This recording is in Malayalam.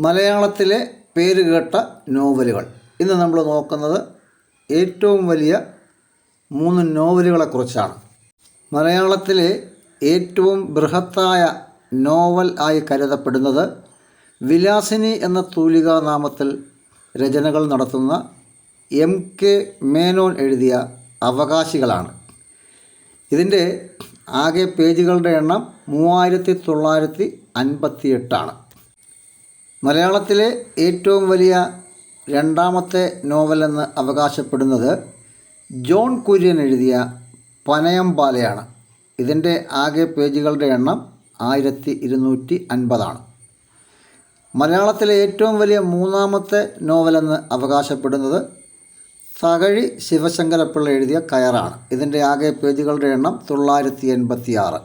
മലയാളത്തിലെ പേരുകേട്ട നോവലുകൾ. ഇന്ന് നമ്മൾ നോക്കുന്നത് ഏറ്റവും വലിയ 3 നോവലുകളെക്കുറിച്ചാണ്. മലയാളത്തിലെ ഏറ്റവും ബൃഹത്തായ നോവൽ ആയി കരുതപ്പെടുന്നത് വിലാസിനി എന്ന തൂലികാനാമത്തിൽ രചനകൾ നടത്തുന്ന MK മേനോൻ എഴുതിയ അവകാശികളാണ്. ഇതിൻ്റെ ആകെ പേജുകളുടെ എണ്ണം 3958 മലയാളത്തിലെ ഏറ്റവും വലിയ രണ്ടാമത്തെ നോവലെന്ന് അവകാശപ്പെടുന്നത് ജോൺ കുര്യൻ എഴുതിയ പനയംപാലയാണ്. ഇതിൻ്റെ ആകെ പേജുകളുടെ എണ്ണം 1250. മലയാളത്തിലെ ഏറ്റവും വലിയ മൂന്നാമത്തെ നോവലെന്ന് അവകാശപ്പെടുന്നത് തകഴി ശിവശങ്കരപ്പിള്ള എഴുതിയ കയറാണ്. ഇതിൻ്റെ ആകെ പേജുകളുടെ എണ്ണം 986.